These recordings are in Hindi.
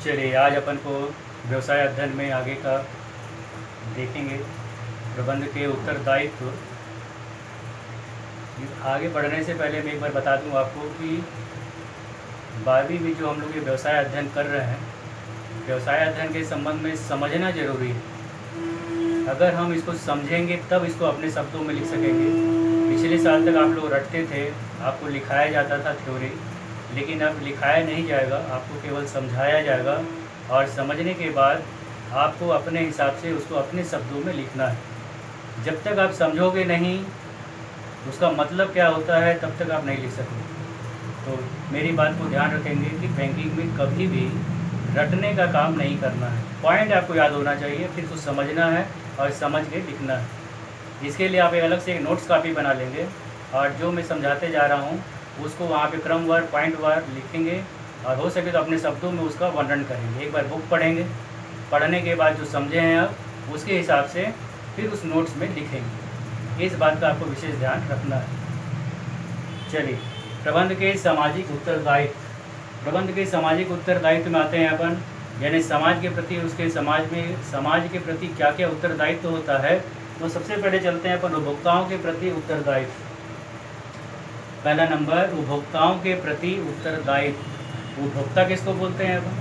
चलिए आज अपन को व्यवसाय अध्ययन में आगे का देखेंगे प्रबंध के उत्तरदायित्व। आगे बढ़ने से पहले मैं एक बार बता दूं आपको कि 12वीं में जो हम लोग ये व्यवसाय अध्ययन कर रहे हैं, व्यवसाय अध्ययन के संबंध में समझना जरूरी है। अगर हम इसको समझेंगे तब इसको अपने शब्दों में लिख सकेंगे। पिछले साल तक आप लोग रटते थे, आपको लिखाया जाता था थ्योरी, लेकिन अब लिखाया नहीं जाएगा, आपको केवल समझाया जाएगा और समझने के बाद आपको अपने हिसाब से उसको अपने शब्दों में लिखना है। जब तक आप समझोगे नहीं उसका मतलब क्या होता है तब तक आप नहीं लिख सकोगे। तो मेरी बात को ध्यान रखेंगे कि बैंकिंग में कभी भी रटने का काम नहीं करना है। पॉइंट आपको याद होना चाहिए, फिर उसको समझना है और समझ के लिखना है। इसके लिए आप एक अलग से एक नोट्स कापी बना लेंगे और जो मैं समझाते जा रहा हूँ उसको वहाँ पे क्रमवार पॉइंटवार लिखेंगे और हो सके तो अपने शब्दों में उसका वर्णन करेंगे। एक बार बुक पढ़ेंगे, पढ़ने के बाद जो समझे हैं आप उसके हिसाब से फिर उस नोट्स में लिखेंगे। इस बात का आपको विशेष ध्यान रखना है। चलिए प्रबंध के सामाजिक उत्तरदायित्व। प्रबंध के सामाजिक उत्तरदायित्व में आते हैं अपन, यानी समाज के प्रति उसके समाज के प्रति क्या क्या उत्तरदायित्व होता है। तो सबसे पहले चलते हैं अपन उपभोक्ताओं के प्रति उत्तरदायित्व। पहला नंबर उपभोक्ताओं के प्रति उत्तरदायित्व। उपभोक्ता किसको बोलते हैं अपन?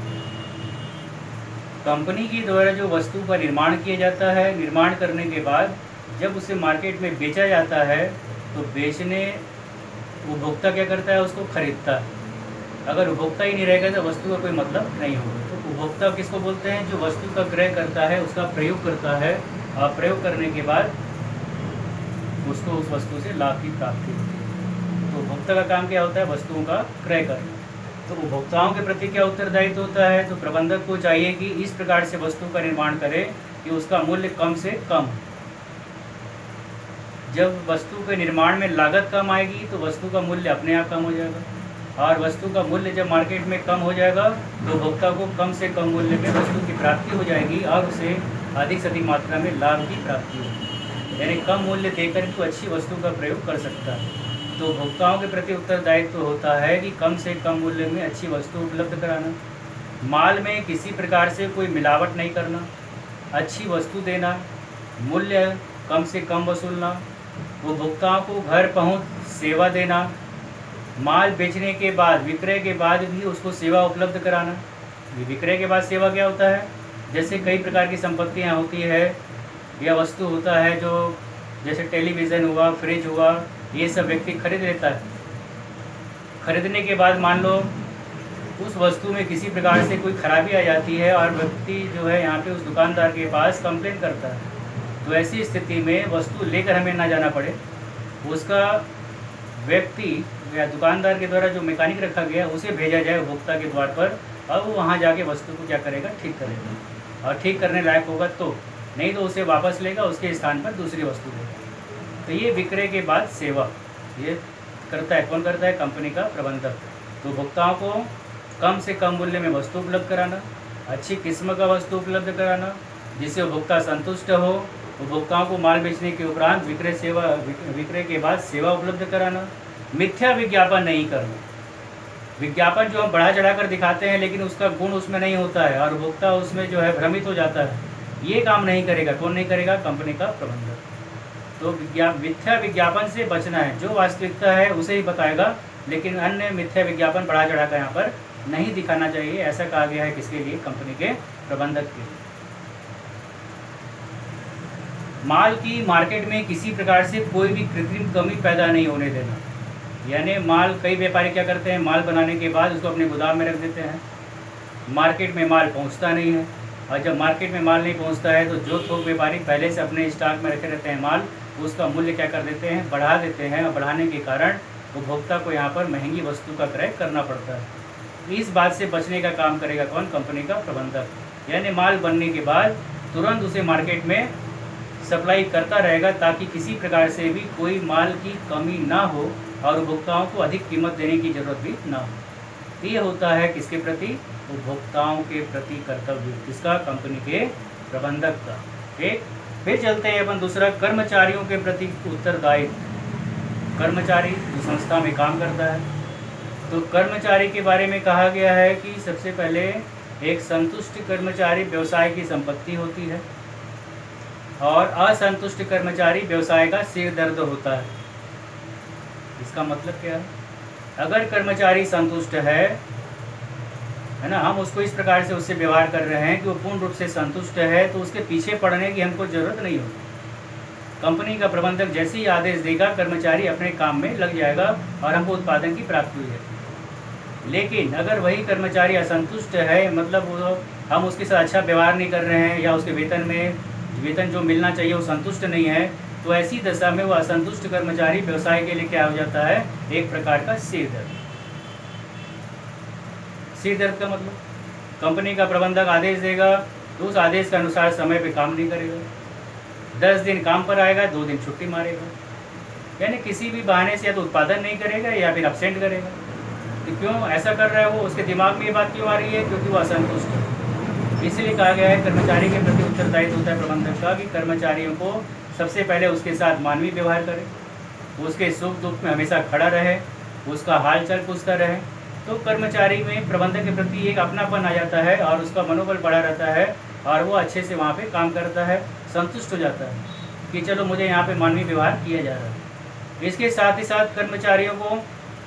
कंपनी के द्वारा जो वस्तु का निर्माण किया जाता है, निर्माण करने के बाद जब उसे मार्केट में बेचा जाता है तो बेचने उपभोक्ता क्या करता है, उसको खरीदता है। अगर उपभोक्ता ही नहीं रहेगा तो वस्तु का कोई मतलब नहीं होगा। तो उपभोक्ता किसको बोलते हैं? जो वस्तु का क्रय करता है, उसका प्रयोग करता है और प्रयोग करने के बाद उसको उस वस्तु से लाभ की प्राप्ति होती है। तो उपभोक्ता का काम क्या होता है? वस्तुओं का क्रय करना। तो उपभोक्ताओं के प्रति क्या उत्तरदायित्व होता है? तो प्रबंधक को चाहिए कि इस प्रकार से वस्तु का निर्माण करे कि उसका मूल्य कम से कम हो। जब वस्तु के निर्माण में लागत कम आएगी तो वस्तु का मूल्य अपने आप कम हो जाएगा और वस्तु का मूल्य जब मार्केट में कम हो जाएगा तो उपभोक्ता को कम से कम मूल्य में वस्तु की प्राप्ति हो जाएगी और उसे अधिक से अधिक मात्रा में लाभ की प्राप्ति होगी। यानी कम मूल्य देकर तो अच्छी वस्तु का प्रयोग कर सकता है। तो उपभोक्ताओं के प्रति उत्तरदायित्व होता है कि कम से कम मूल्य में अच्छी वस्तु उपलब्ध कराना, माल में किसी प्रकार से कोई मिलावट नहीं करना, अच्छी वस्तु देना, मूल्य कम से कम वसूलना, उपभोक्ताओं को घर पहुंच सेवा देना, माल बेचने के बाद विक्रय के बाद भी उसको सेवा उपलब्ध कराना। विक्रय के बाद सेवा क्या होता है? जैसे कई प्रकार की संपत्तियां होती है या वस्तु होता है, जो जैसे टेलीविज़न हुआ, फ्रिज हुआ, ये सब व्यक्ति खरीद लेता है। खरीदने के बाद मान लो उस वस्तु में किसी प्रकार से कोई खराबी आ जाती है और व्यक्ति जो है यहाँ पे उस दुकानदार के पास कंप्लेन करता है। तो ऐसी स्थिति में वस्तु लेकर हमें ना जाना पड़े, उसका व्यक्ति या दुकानदार के द्वारा जो मैकेनिक रखा गया उसे भेजा जाए उपभोक्ता के द्वार पर और वो वहाँ जाके वस्तु को क्या करेगा? ठीक करेगा और ठीक करने लायक होगा तो, नहीं तो उसे वापस लेगा, उसके स्थान पर दूसरी वस्तु देगा। तो ये विक्रय के बाद सेवा ये करता है। कौन करता है? कंपनी का प्रबंधक। तो उपभोक्ताओं को कम से कम मूल्य में वस्तु उपलब्ध कराना, अच्छी किस्म का वस्तु उपलब्ध कराना जिससे उपभोक्ता संतुष्ट हो, उपभोक्ताओं को माल बेचने के उपरांत विक्रय के बाद सेवा उपलब्ध कराना, मिथ्या विज्ञापन नहीं करना। विज्ञापन जो हम बढ़ा चढ़ाकर दिखाते हैं लेकिन उसका गुण उसमें नहीं होता है और उपभोक्ता उसमें जो है भ्रमित हो जाता है, ये काम नहीं करेगा। कौन नहीं करेगा? कंपनी का प्रबंधक। तो मिथ्या विज्ञापन से बचना है, जो वास्तविकता है उसे ही बताएगा, लेकिन अन्य मिथ्या विज्ञापन बढ़ा चढ़ाकर यहाँ पर नहीं दिखाना चाहिए। ऐसा कहा गया है किसके लिए? कंपनी के प्रबंधक के। माल की मार्केट में किसी प्रकार से कोई भी कृत्रिम कमी पैदा नहीं होने देना। यानी माल, कई व्यापारी क्या करते हैं, माल बनाने के बाद उसको अपने गोदाम में रख देते हैं, मार्केट में माल पहुंचता नहीं है और जब मार्केट में माल नहीं पहुंचता है तो जो थोक व्यापारी पहले से अपने स्टॉक में रखे रहते हैं माल, उसका मूल्य क्या कर देते हैं? बढ़ा देते हैं और बढ़ाने के कारण उपभोक्ता को यहाँ पर महंगी वस्तु का क्रय करना पड़ता है। इस बात से बचने का काम करेगा कौन? कंपनी का प्रबंधक। यानी माल बनने के बाद तुरंत उसे मार्केट में सप्लाई करता रहेगा ताकि किसी प्रकार से भी कोई माल की कमी ना हो और उपभोक्ताओं को अधिक कीमत देने की ज़रूरत भी ना हो। ये होता है किसके प्रति? उपभोक्ताओं के प्रति कर्तव्य। किसका? कंपनी के प्रबंधक का। ठीक, फिर चलते हैं अपन दूसरा, कर्मचारियों के प्रति उत्तरदायित्व। कर्मचारी जो संस्था में काम करता है, तो कर्मचारी के बारे में कहा गया है कि सबसे पहले एक संतुष्ट कर्मचारी व्यवसाय की संपत्ति होती है और असंतुष्ट कर्मचारी व्यवसाय का सिर दर्द होता है। इसका मतलब क्या है? अगर कर्मचारी संतुष्ट है ना, हम उसको इस प्रकार से उससे व्यवहार कर रहे हैं कि वो पूर्ण रूप से संतुष्ट है, तो उसके पीछे पड़ने की हमको ज़रूरत नहीं होगी। कंपनी का प्रबंधक जैसे ही आदेश देगा, कर्मचारी अपने काम में लग जाएगा और हमको उत्पादन की प्राप्ति हुई है। लेकिन अगर वही कर्मचारी असंतुष्ट है, मतलब वो हम उसके साथ अच्छा व्यवहार नहीं कर रहे हैं या उसके वेतन जो मिलना चाहिए वो संतुष्ट नहीं है, तो ऐसी दशा में वो असंतुष्ट कर्मचारी व्यवसाय के लिए क्या हो जाता है? एक प्रकार का सिर दर्द। सिर दर्द का मतलब कंपनी का प्रबंधक आदेश देगा तो उस आदेश के अनुसार समय पे काम नहीं करेगा, 10 दिन काम पर आएगा, 2 दिन छुट्टी मारेगा, यानी किसी भी बहाने से या तो उत्पादन नहीं करेगा या फिर अब्सेंट करेगा। तो क्यों ऐसा कर रहा है वो? उसके दिमाग में ये बात क्यों आ रही है? क्योंकि वो असंतुष्ट है। इसलिए कहा गया है कर्मचारी के प्रति उत्तरदायित्व होता है प्रबंधक का कि कर्मचारियों को सबसे पहले उसके साथ मानवीय व्यवहार करे, उसके सुख दुख में हमेशा खड़ा रहे, उसका हाल चाल पूछता रहे। तो कर्मचारी में प्रबंधक के प्रति एक अपनापन आ जाता है और उसका मनोबल बढ़ा रहता है और वो अच्छे से वहाँ पे काम करता है, संतुष्ट हो जाता है कि चलो मुझे यहाँ पे मानवीय व्यवहार किया जा रहा है। इसके साथ ही साथ कर्मचारियों को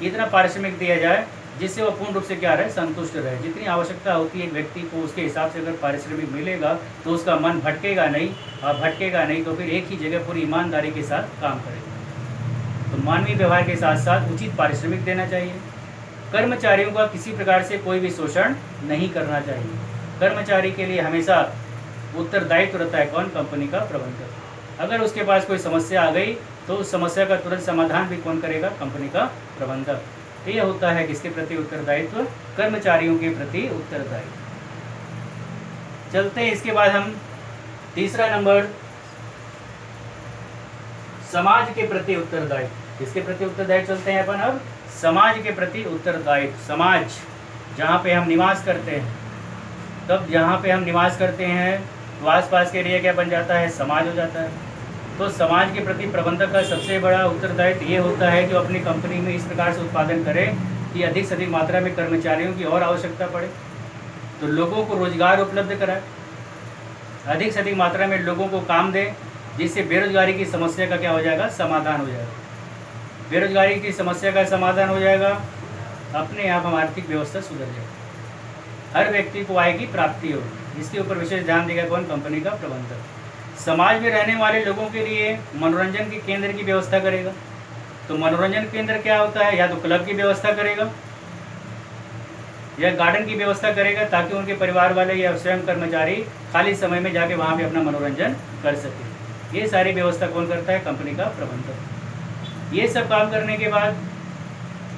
इतना पारिश्रमिक दिया जाए जिससे वो पूर्ण रूप से क्या रहे? संतुष्ट रहे। जितनी आवश्यकता होती है एक व्यक्ति को, उसके हिसाब से अगर पारिश्रमिक मिलेगा तो उसका मन भटकेगा नहीं, और भटकेगा नहीं तो फिर एक ही जगह पूरी ईमानदारी के साथ काम करेगा। तो मानवीय व्यवहार के साथ साथ उचित पारिश्रमिक देना चाहिए। कर्मचारियों का किसी प्रकार से कोई भी शोषण नहीं करना चाहिए। कर्मचारी के लिए हमेशा उत्तरदायित्व रहता है कौन? कंपनी का प्रबंधक। अगर उसके पास कोई समस्या आ गई तो उस समस्या का तुरंत समाधान भी कौन करेगा? कंपनी का प्रबंधक। ये होता है किसके प्रति उत्तरदायित्व? कर्मचारियों के प्रति उत्तरदायित्व। चलते हैं इसके बाद हम तीसरा नंबर, समाज के प्रति उत्तरदायित्व। किसके प्रति उत्तरदायित्व चलते हैं अपन अब? समाज के प्रति उत्तरदायित्व। समाज जहाँ पे हम निवास करते हैं, तब जहाँ पे हम निवास करते हैं तो आसपास के एरिया क्या बन जाता है? समाज हो जाता है। तो समाज के प्रति प्रबंधक का सबसे बड़ा उत्तरदायित्व ये होता है कि वो अपनी कंपनी में इस प्रकार से उत्पादन करे कि अधिक से अधिक मात्रा में कर्मचारियों की और आवश्यकता पड़े, तो लोगों को रोजगार उपलब्ध कराए, अधिक से अधिक मात्रा में लोगों को काम दे, जिससे बेरोजगारी की समस्या का क्या हो जाएगा? समाधान हो जाएगा। बेरोजगारी की समस्या का समाधान हो जाएगा, अपने आप हम आर्थिक व्यवस्था सुधर जाएगी, हर व्यक्ति को आय की प्राप्ति होगी। इसके ऊपर विशेष ध्यान देगा कौन? कंपनी का प्रबंधक। समाज में रहने वाले लोगों के लिए मनोरंजन के केंद्र की व्यवस्था करेगा। तो मनोरंजन केंद्र क्या होता है? या तो क्लब की व्यवस्था करेगा या गार्डन की व्यवस्था करेगा, ताकि उनके परिवार वाले या स्वयं कर्मचारी खाली समय में जाके वहाँ पे अपना मनोरंजन कर सके। ये सारी व्यवस्था कौन करता है? कंपनी का प्रबंधक। ये सब काम करने के बाद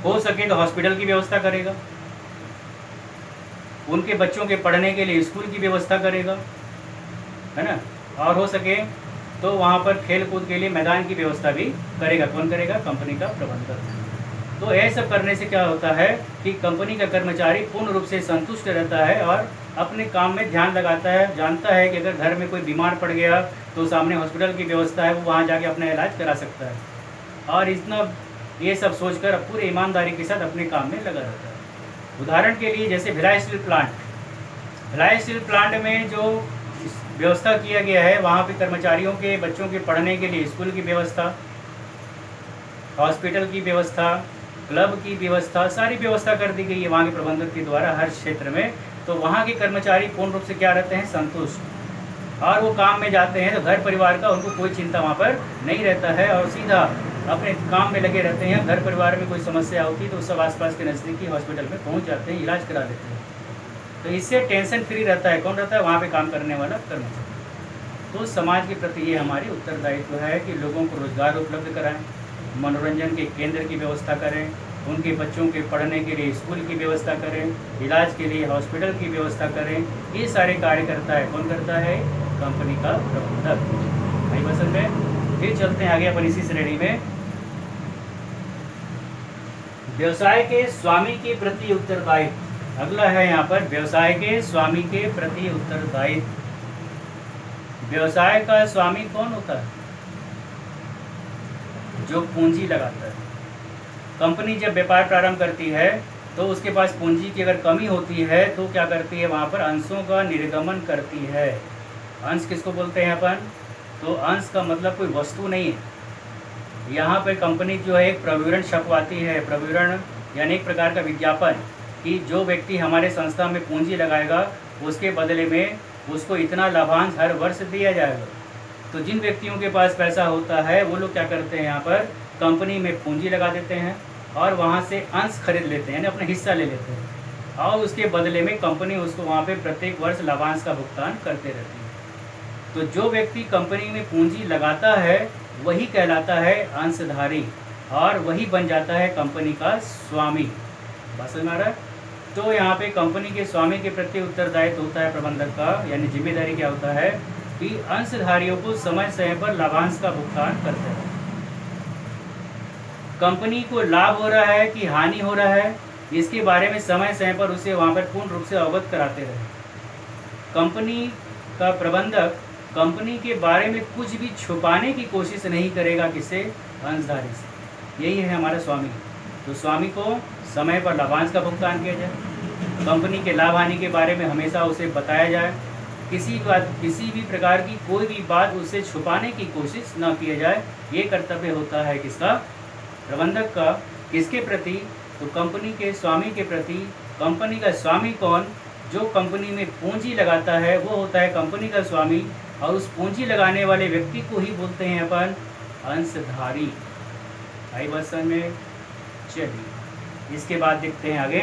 हो सके तो हॉस्पिटल की व्यवस्था करेगा, उनके बच्चों के पढ़ने के लिए स्कूल की व्यवस्था करेगा, है ना, और हो सके तो वहाँ पर खेल कूद के लिए मैदान की व्यवस्था भी करेगा। कौन करेगा? कंपनी का प्रबंधक। तो यह सब करने से क्या होता है कि कंपनी का कर्मचारी पूर्ण रूप से संतुष्ट रहता है और अपने काम में ध्यान लगाता है, जानता है कि अगर घर में कोई बीमार पड़ गया तो सामने हॉस्पिटल की व्यवस्था है, वो वहाँ जाके अपना इलाज करा सकता है, और इतना ये सब सोचकर पूरी ईमानदारी के साथ अपने काम में लगा रहता है। उदाहरण के लिए जैसे Bhilai steel plant, Bhilai steel plant में जो व्यवस्था किया गया है, वहाँ पे कर्मचारियों के बच्चों के पढ़ने के लिए स्कूल की व्यवस्था, हॉस्पिटल की व्यवस्था, क्लब की व्यवस्था, सारी व्यवस्था कर दी गई है वहाँ के प्रबंधक के द्वारा हर क्षेत्र में। तो वहाँ के कर्मचारी पूर्ण रूप से क्या रहते हैं? संतुष्ट, और वो काम में जाते हैं तो घर परिवार का उनको कोई चिंता वहाँ पर नहीं रहता है और सीधा अपने काम में लगे रहते हैं। घर परिवार में कोई समस्या होती है तो सब आसपास के नज़दीकी हॉस्पिटल में पहुँच जाते हैं, इलाज करा लेते हैं। तो इससे टेंशन फ्री रहता है। कौन रहता है? वहाँ पे काम करने वाला कर्मचारी। तो समाज के प्रति ये हमारी उत्तरदायित्व है कि लोगों को रोजगार उपलब्ध कराएं, मनोरंजन के केंद्र की व्यवस्था करें, उनके बच्चों के पढ़ने के लिए स्कूल की व्यवस्था करें, इलाज के लिए हॉस्पिटल की व्यवस्था करें। ये सारे कार्य करता है कौन? करता है कंपनी का प्रबंधक। भाई पसंद में फिर चलते हैं आगे अपन इसी श्रेणी में। व्यवसाय के स्वामी के प्रति उत्तरदायित्व अगला है यहाँ पर, व्यवसाय के स्वामी के प्रति उत्तरदायित्व। व्यवसाय का स्वामी कौन होता है? जो पूंजी लगाता है। कंपनी जब व्यापार प्रारंभ करती है तो उसके पास पूंजी की अगर कमी होती है तो क्या करती है, वहाँ पर अंशों का निर्गमन करती है। अंश किसको बोलते हैं अपन? तो अंश का मतलब कोई वस्तु नहीं है। यहाँ पे कंपनी जो है एक प्रविवरण छपवाती है। प्रविवरण यानी एक प्रकार का विज्ञापन कि जो व्यक्ति हमारे संस्था में पूंजी लगाएगा उसके बदले में उसको इतना लाभांश हर वर्ष दिया जाएगा। तो जिन व्यक्तियों के पास पैसा होता है वो लोग क्या करते हैं, यहाँ पर कंपनी में पूंजी लगा देते हैं और वहाँ से अंश खरीद लेते हैं, यानी अपना हिस्सा ले लेते हैं, और उसके बदले में कंपनी उसको वहाँ पे प्रत्येक वर्ष लाभांश का भुगतान करते रहती है। तो जो व्यक्ति कंपनी में पूंजी लगाता है वही कहलाता है अंशधारी और वही बन जाता है कंपनी का स्वामी। बात समझ में आ रहा है? तो यहाँ पे कंपनी के स्वामी के प्रति उत्तरदायित्व होता है प्रबंधक का, यानी जिम्मेदारी क्या होता है कि अंशधारियों को समय समय पर लाभांश का भुगतान करते हैं। कंपनी को लाभ हो रहा है कि हानि हो रहा है, इसके बारे में समय समय पर उसे वहाँ पर पूर्ण रूप से अवगत कराते रहे। कंपनी का प्रबंधक कंपनी के बारे में कुछ भी छुपाने की कोशिश नहीं करेगा, किससे? अंशधारी से। यही है हमारा स्वामी। तो स्वामी को समय पर लाभांश का भुगतान किया जाए, कंपनी के लाभ हानि के बारे में हमेशा उसे बताया जाए, किसी भी प्रकार की कोई भी बात उससे छुपाने की कोशिश न किया जाए। ये कर्तव्य होता है किसका? प्रबंधक का। किसके प्रति? तो कंपनी के स्वामी के प्रति। कंपनी का स्वामी कौन? जो कंपनी में पूंजी लगाता है वो होता है कंपनी का स्वामी, और उस पूंजी लगाने वाले व्यक्ति को ही बोलते हैं अपन अंशधारी। आई बात समझ में? चलिए इसके बाद देखते हैं आगे,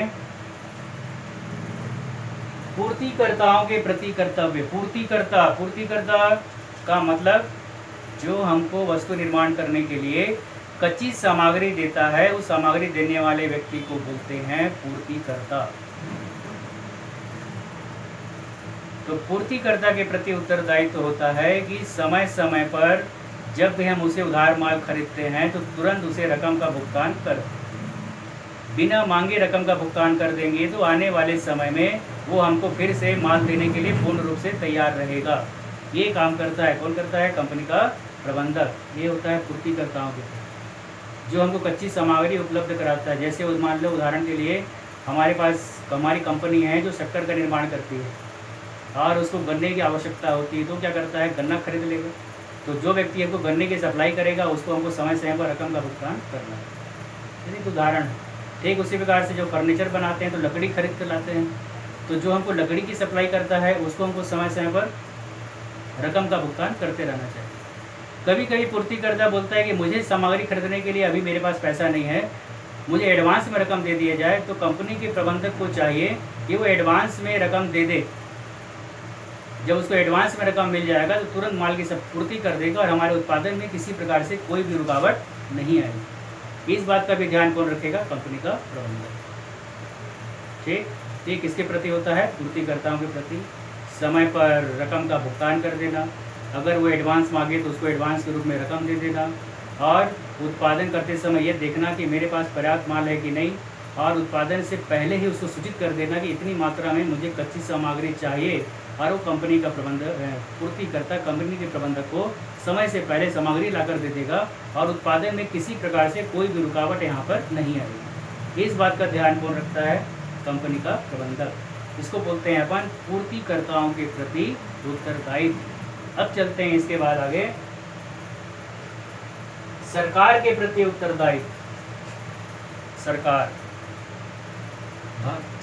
पूर्तिकर्ताओं के प्रति कर्तव्य। पूर्तिकर्ता का मतलब जो हमको वस्तु निर्माण करने के लिए कच्ची सामग्री देता है, उस सामग्री देने वाले व्यक्ति को बोलते हैं पूर्तिकर्ता। तो पूर्तिकर्ता के प्रति उत्तरदायित्व होता है कि समय समय पर जब भी हम उसे उधार माल खरीदते हैं तो तुरंत उसे रकम का भुगतान कर, बिना मांगे रकम का भुगतान कर देंगे तो आने वाले समय में वो हमको फिर से माल देने के लिए पूर्ण रूप से तैयार रहेगा। ये काम करता है, कौन करता है? कंपनी का प्रबंधक। ये होता है पूर्तिकर्ताओं के, जो हमको कच्ची सामग्री उपलब्ध कराता है। जैसे मान लो उदाहरण के लिए हमारे पास हमारी कंपनी है जो शक्कर का निर्माण करती है और उसको गन्ने की आवश्यकता होती है, तो क्या करता है? गन्ना खरीद लेगा। तो जो व्यक्ति हमको गन्ने की सप्लाई करेगा उसको हमको समय समय पर रकम का भुगतान करना है। एक उदाहरण है। ठीक उसी प्रकार से जो फर्नीचर बनाते हैं तो लकड़ी खरीद कर लाते हैं, तो जो हमको लकड़ी की सप्लाई करता है उसको हमको समय समय पर रकम का भुगतान करते रहना चाहिए। कभी कभी पूर्तिकर्ता बोलता है कि मुझे सामग्री खरीदने के लिए अभी मेरे पास पैसा नहीं है, मुझे एडवांस में रकम दे दिया जाए। तो कंपनी के प्रबंधक को चाहिए कि वो एडवांस में रकम दे दे। जब उसको एडवांस में रकम मिल जाएगा तो तुरंत माल की सब पूर्ति कर देगा और हमारे उत्पादन में किसी प्रकार से कोई भी रुकावट नहीं आएगी। इस बात का भी ध्यान कौन रखेगा? कंपनी का प्रबंधक। ठीक, ये किसके प्रति होता है? पूर्तिकर्ताओं के प्रति। समय पर रकम का भुगतान कर देना, अगर वो एडवांस मांगे तो उसको एडवांस के रूप में रकम दे देना, और उत्पादन करते समय ये देखना कि मेरे पास पर्याप्त माल है कि नहीं, और उत्पादन से पहले ही उसको सूचित कर देना कि इतनी मात्रा में मुझे कच्ची सामग्री चाहिए, और वो कंपनी का प्रबंधक पूर्तिकर्ता कंपनी के प्रबंधक को समय से पहले सामग्री लाकर दे देगा और उत्पादन में किसी प्रकार से कोई भी रुकावट यहाँ पर नहीं आएगी। इस बात का ध्यान कौन रखता है? कंपनी का प्रबंधक। इसको बोलते हैं अपन पूर्तिकर्ताओं के प्रति उत्तरदायित्व। अब चलते हैं इसके बाद आगे, सरकार के प्रति उत्तरदायित्व।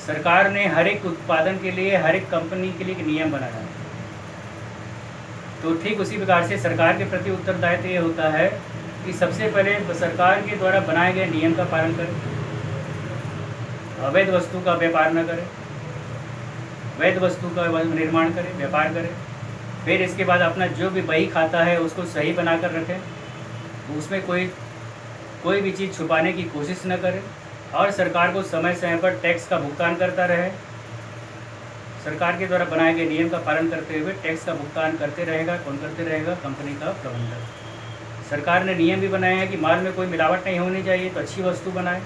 सरकार ने हर एक उत्पादन के लिए, हर एक कंपनी के लिए एक नियम बनाया है। तो ठीक उसी प्रकार से सरकार के प्रति उत्तरदायित्व ये होता है कि सबसे पहले सरकार के द्वारा बनाए गए नियम का पालन करें, अवैध वस्तु का व्यापार न करें, वैध वस्तु का निर्माण करें, व्यापार करें। फिर इसके बाद अपना जो भी बही खाता है उसको सही बनाकर रखें, उसमें कोई भी चीज़ छुपाने की कोशिश न करें, और सरकार को समय समय पर टैक्स का भुगतान करता रहे। सरकार के द्वारा बनाए गए नियम का पालन करते हुए टैक्स का भुगतान करते रहेगा। कौन करते रहेगा? कंपनी का प्रबंधक। सरकार ने नियम भी बनाए हैं कि माल में कोई मिलावट नहीं होनी चाहिए, तो अच्छी वस्तु बनाए।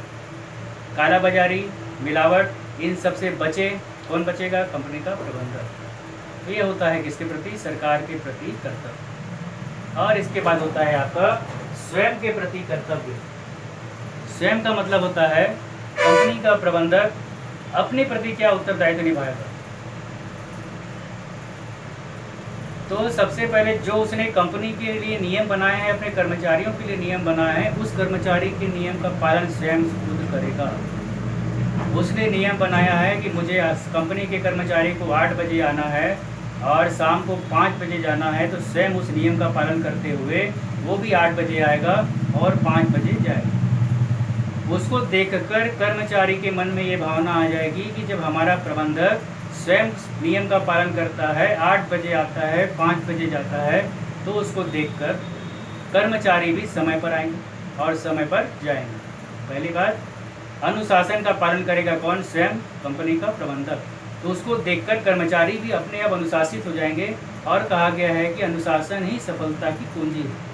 काला बाजारी, मिलावट, इन सब से बचे। कौन बचेगा? कंपनी का प्रबंधक। ये होता है किसके प्रति? सरकार के प्रति कर्तव्य। और इसके बाद होता है आपका स्वयं के प्रति कर्तव्य। स्वयं का मतलब होता है कंपनी कंपनी का प्रबंधक अपने प्रति क्या उत्तरदायित्व निभाएगा। तो सबसे पहले जो उसने कंपनी के लिए नियम बनाए हैं, अपने कर्मचारियों के लिए नियम बनाए हैं, उस कर्मचारी के नियम का पालन स्वयं खुद करेगा। उसने नियम बनाया है कि मुझे कंपनी के कर्मचारी को 8 बजे आना है और शाम को 5 बजे जाना है, तो स्वयं उस नियम का पालन करते हुए वो भी 8 बजे आएगा और 5 बजे जाएगा। उसको देखकर कर्मचारी के मन में ये भावना आ जाएगी कि जब हमारा प्रबंधक स्वयं नियम का पालन करता है, 8 बजे आता है, 5 बजे जाता है, तो उसको देखकर कर्मचारी भी समय पर आएंगे और समय पर जाएंगे। पहली बात, अनुशासन का पालन करेगा कौन? स्वयं कंपनी का प्रबंधक। तो उसको देखकर कर्मचारी भी अपने आप अनुशासित हो जाएंगे और कहा गया है कि अनुशासन ही सफलता की कुंजी है।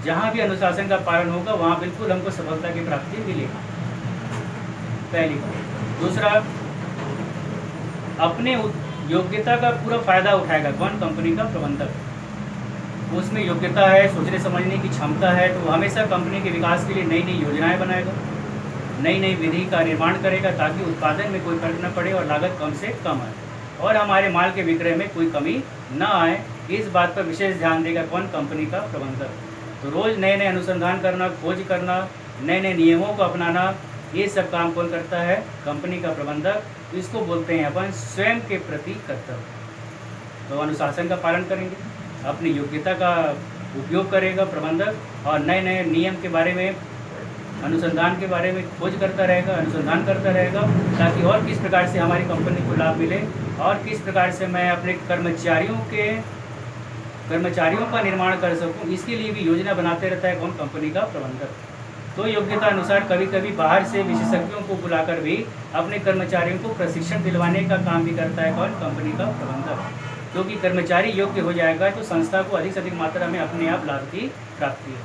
जहाँ भी अनुशासन का पालन होगा वहाँ बिल्कुल हमको सफलता की प्राप्ति मिलेगी। पहली बात। दूसरा, अपने योग्यता का पूरा फायदा उठाएगा कौन? कंपनी का प्रबंधक। उसमें योग्यता है, सोचने समझने की क्षमता है, तो हमेशा कंपनी के विकास के लिए नई नई योजनाएं बनाएगा, नई नई विधि का निर्माण करेगा ताकि उत्पादन में कोई फर्क न पड़े और लागत कम से कम आए और हमारे माल के विक्रय में कोई कमी न आए। इस बात पर विशेष ध्यान देगा कौन? कंपनी का प्रबंधक। तो रोज़ नए नए अनुसंधान करना, खोज करना, नए नए नियमों को अपनाना, ये सब काम कौन करता है? कंपनी का प्रबंधक। तो इसको बोलते हैं अपन स्वयं के प्रति कर्तव्य। तो अनुशासन का पालन करेंगे, अपनी योग्यता का उपयोग करेगा प्रबंधक और नए नए नियम के बारे में, अनुसंधान के बारे में खोज करता रहेगा, अनुसंधान करता रहेगा ताकि और किस प्रकार से हमारी कंपनी को लाभ मिले और किस प्रकार से मैं अपने कर्मचारियों का निर्माण कर सकूं, इसके लिए भी योजना बनाते रहता है कौन? कंपनी का प्रबंधक। तो योग्यता अनुसार कभी कभी बाहर से विशेषज्ञों को बुलाकर भी अपने कर्मचारियों को प्रशिक्षण दिलवाने का काम भी करता है कौन? कंपनी का प्रबंधक। क्योंकि कर्मचारी योग्य हो जाएगा तो संस्था को अधिक से अधिक मात्रा में अपने आप लाभ की प्राप्ति है।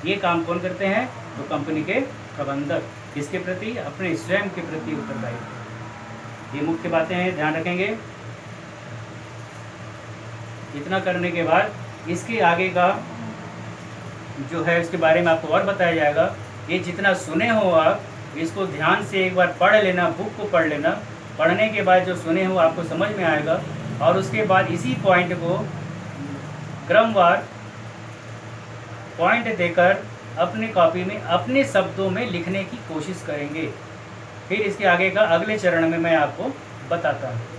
ये काम कौन करते हैं? तो कंपनी के प्रबंधक। किसके प्रति? अपने स्वयं के प्रति उत्तरदायी। ये मुख्य बातें हैं, ध्यान रखेंगे। इतना करने के बाद इसके आगे का जो है उसके बारे में आपको और बताया जाएगा। ये जितना सुने हो आप इसको ध्यान से एक बार पढ़ लेना, बुक को पढ़ लेना। पढ़ने के बाद जो सुने हो आपको समझ में आएगा और उसके बाद इसी पॉइंट को क्रमवार पॉइंट देकर अपनी कॉपी में अपने शब्दों में लिखने की कोशिश करेंगे। फिर इसके आगे का अगले चरण में मैं आपको बताता हूँ।